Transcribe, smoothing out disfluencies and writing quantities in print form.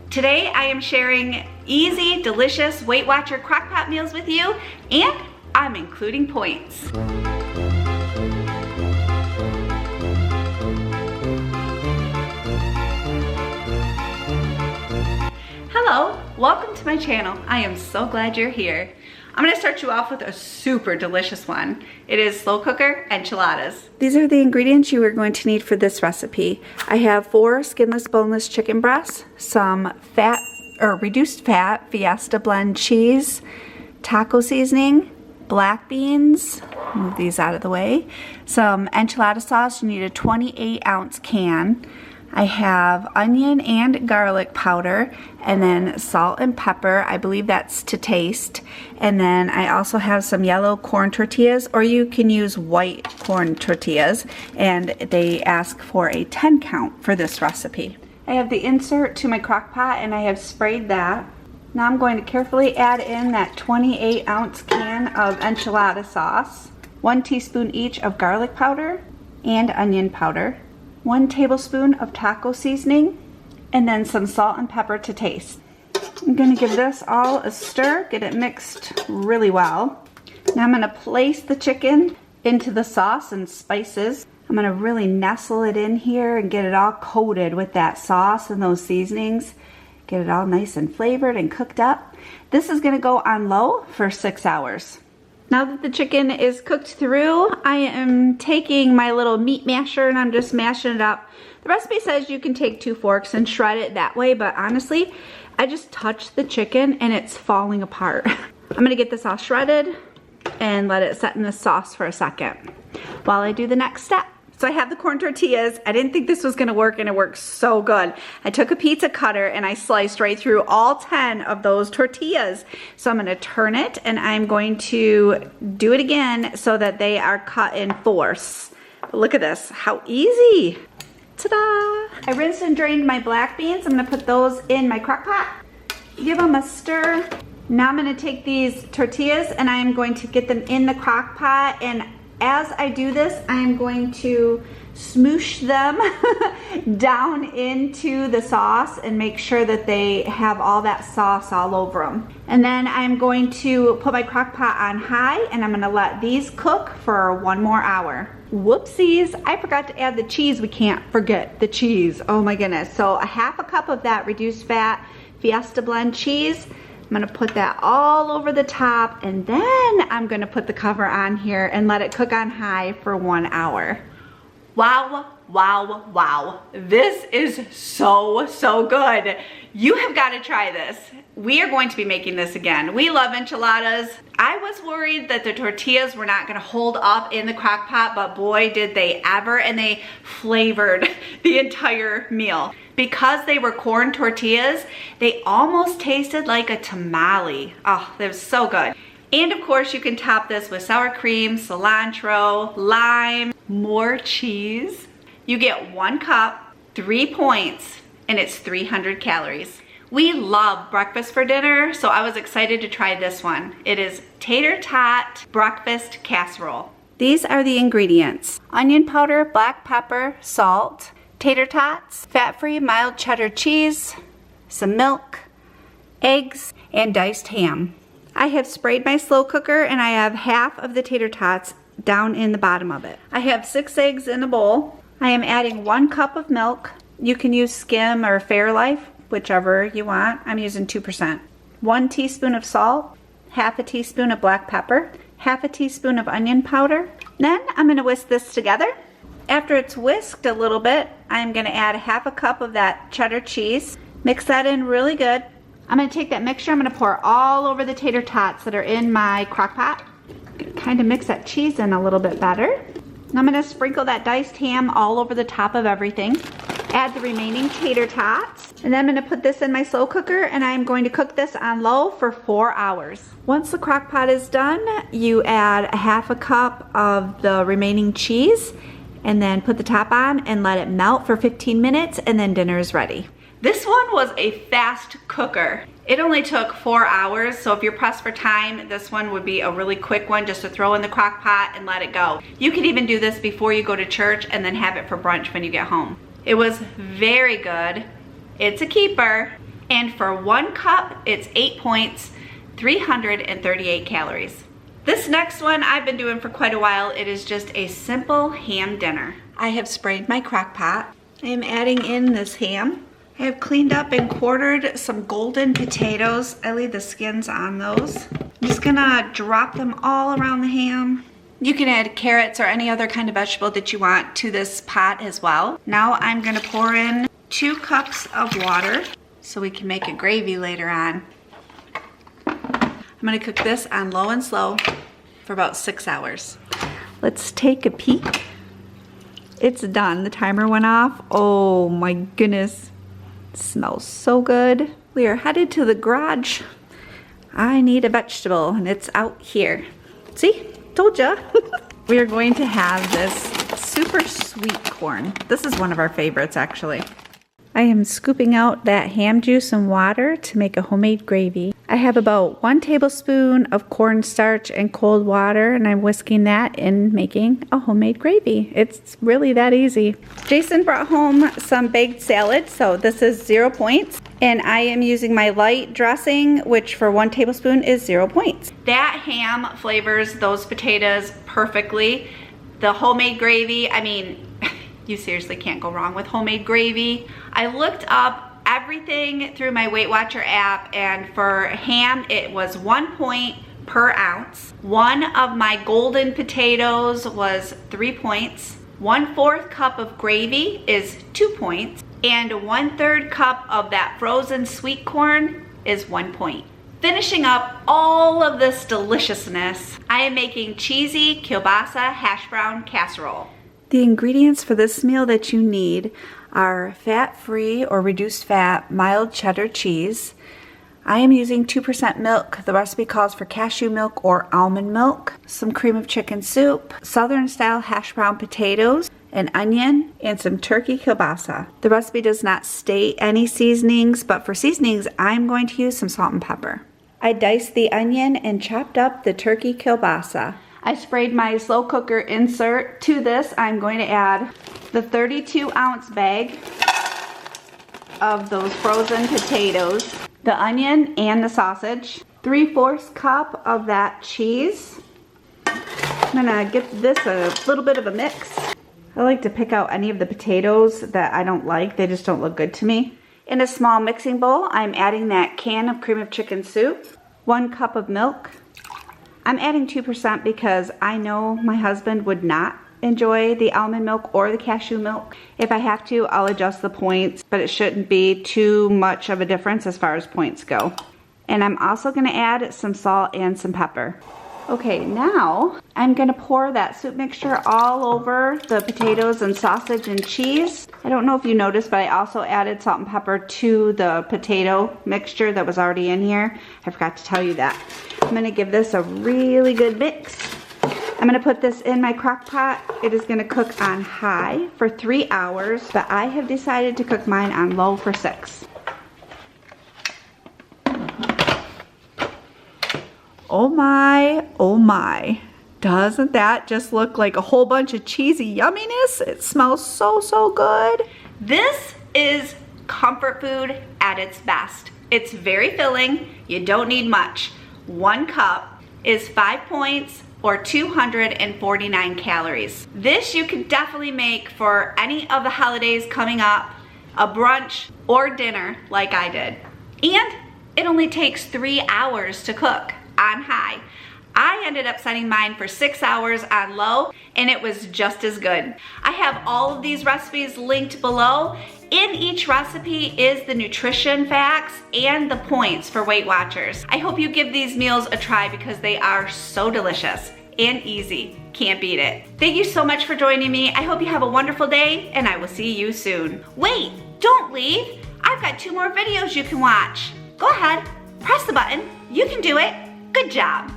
Today I am sharing easy, delicious Weight Watcher crockpot meals with you, and I'm including points. Hello, welcome to my channel. I am so glad you're here. I'm gonna start you off with a super delicious one. It is slow cooker enchiladas. These are the ingredients you are going to need for this recipe. I have 4 skinless, boneless chicken breasts, some fat or reduced fat Fiesta blend cheese, taco seasoning, black beans, move these out of the way, some enchilada sauce. You need a 28-ounce can. I have onion and garlic powder, and then salt and pepper. I believe that's to taste. And then I also have some yellow corn tortillas, or you can use white corn tortillas, and they ask for a 10 count for this recipe. I have the insert to my crock pot, and I have sprayed that. Now I'm going to carefully add in that 28-ounce can of enchilada sauce, 1 teaspoon each of garlic powder and onion powder, 1 tablespoon of taco seasoning, and then some salt and pepper to taste. I'm going to give this all a stir, get it mixed really well. Now I'm going to place the chicken into the sauce and spices. I'm going to really nestle it in here and get it all coated with that sauce and those seasonings. Get it all nice and flavored and cooked up. This is going to go on low for 6 hours. Now that the chicken is cooked through, I am taking my little meat masher and I'm just mashing it up. The recipe says you can take 2 forks and shred it that way, but honestly, I just touched the chicken and it's falling apart. I'm gonna get this all shredded and let it set in the sauce for a second while I do the next step. So I have the corn tortillas. I didn't think this was gonna work, and it works so good. I took a pizza cutter and I sliced right through all 10 of those tortillas. So I'm gonna turn it and I'm going to do it again so that they are cut in 4ths. Look at this, how easy. Ta-da! I rinsed and drained my black beans. I'm gonna put those in my crock pot. Give them a stir. Now I'm gonna take these tortillas and I'm going to get them in the crock pot, and as I do this, I'm going to smoosh them down into the sauce and make sure that they have all that sauce all over them. And then I'm going to put my crock pot on high, and I'm gonna let these cook for 1 more hour. Whoopsies, I forgot to add the cheese. We can't forget the cheese. Oh my goodness. So a 1/2 cup of that reduced fat Fiesta blend cheese. I'm gonna put that all over the top, and then I'm gonna put the cover on here and let it cook on high for 1 hour. Wow, wow, wow. This is so good. You have got to try this. We are going to be making this again. We love enchiladas. I was worried that the tortillas were not gonna hold up in the crock pot, but boy did they ever, and they flavored the entire meal. Because they were corn tortillas, they almost tasted like a tamale. Oh, they were so good. And of course you can top this with sour cream, cilantro, lime, more cheese. You get 1 cup, 3 points, and it's 300 calories. We love breakfast for dinner, so I was excited to try this one. It is tater tot breakfast casserole. These are the ingredients: onion powder, black pepper, salt, tater tots, fat-free mild cheddar cheese, some milk, eggs, and diced ham. I have sprayed my slow cooker, and I have 1/2 of the tater tots down in the bottom of it. I have 6 eggs in a bowl. I am adding 1 cup of milk. You can use skim or Fairlife, whichever you want. I'm using 2%. 1 teaspoon of salt, 1/2 teaspoon of black pepper, 1/2 teaspoon of onion powder. Then I'm gonna whisk this together. After it's whisked a little bit, I'm gonna add 1/2 cup of that cheddar cheese. Mix that in really good. I'm gonna take that mixture, I'm gonna pour all over the tater tots that are in my crock pot. Kind of mix that cheese in a little bit better. And I'm gonna sprinkle that diced ham all over the top of everything. Add the remaining tater tots. And then I'm gonna put this in my slow cooker, and I'm going to cook this on low for 4 hours. Once the crock pot is done, you add 1/2 cup of the remaining cheese, and then put the top on and let it melt for 15 minutes, and then dinner is ready. This one was a fast cooker. It only took 4 hours, so if you're pressed for time, this one would be a really quick one just to throw in the crock pot and let it go. You could even do this before you go to church and then have it for brunch when you get home. It was very good. It's a keeper. And for 1 cup, it's 8 points, 338 calories. This next one I've been doing for quite a while. It is just a simple ham dinner. I have sprayed my crock pot. I am adding in this ham. I have cleaned up and quartered some golden potatoes. I leave the skins on those. I'm just gonna drop them all around the ham. You can add carrots or any other kind of vegetable that you want to this pot as well. Now I'm gonna pour in 2 cups of water so we can make a gravy later on. I'm gonna cook this on low and slow for about 6 hours. Let's take a peek. It's done. The timer went off. Oh my goodness. It smells so good. We are headed to the garage. I need a vegetable and it's out here. See? Told ya. We are going to have this super sweet corn. This is one of our favorites actually. I am scooping out that ham juice and water to make a homemade gravy. I have about 1 tablespoon of cornstarch and cold water, and I'm whisking that in making a homemade gravy. It's really that easy. Jason brought home some baked salad, so this is 0 points. And I am using my light dressing, which for 1 tablespoon is 0 points. That ham flavors those potatoes perfectly. The homemade gravy, I mean, you seriously can't go wrong with homemade gravy. I looked up everything through my Weight Watcher app, and for ham it was 1 point per ounce. One of my golden potatoes was 3 points. 1/4 cup of gravy is 2 points, and 1/3 cup of that frozen sweet corn is 1 point. Finishing up all of this deliciousness, I am making cheesy kielbasa hash brown casserole. The ingredients for this meal that you need are fat-free or reduced fat mild cheddar cheese. I am using 2% milk. The recipe calls for cashew milk or almond milk, some cream of chicken soup, southern style hash brown potatoes, an onion, and some turkey kielbasa. The recipe does not state any seasonings, but for seasonings I'm going to use some salt and pepper. I diced the onion and chopped up the turkey kielbasa. I sprayed my slow cooker insert. To this, I'm going to add the 32-ounce bag of those frozen potatoes, the onion and the sausage, 3/4 cup of that cheese. I'm gonna give this a little bit of a mix. I like to pick out any of the potatoes that I don't like. They just don't look good to me. In a small mixing bowl, I'm adding that can of cream of chicken soup, 1 cup of milk. I'm adding 2% because I know my husband would not enjoy the almond milk or the cashew milk. If I have to, I'll adjust the points, but it shouldn't be too much of a difference as far as points go. And I'm also gonna add some salt and some pepper. Okay, now I'm gonna pour that soup mixture all over the potatoes and sausage and cheese. I don't know if you noticed, but I also added salt and pepper to the potato mixture that was already in here. I forgot to tell you that. I'm gonna give this a really good mix. I'm gonna put this in my crock pot. It is gonna cook on high for 3 hours, but I have decided to cook mine on low for 6. Oh my, doesn't that just look like a whole bunch of cheesy yumminess? It smells so, so good. This is comfort food at its best. It's very filling, you don't need much. 1 cup is 5 points or 249 calories. This you could definitely make for any of the holidays coming up, a brunch or dinner like I did. And it only takes 3 hours to cook on high. I ended up setting mine for 6 hours on low, and it was just as good. I have all of these recipes linked below. In each recipe is the nutrition facts and the points for Weight Watchers. I hope you give these meals a try because they are so delicious and easy. Can't beat it. Thank you so much for joining me. I hope you have a wonderful day, and I will see you soon. Wait, don't leave. I've got 2 more videos you can watch. Go ahead, press the button. You can do it. Good job.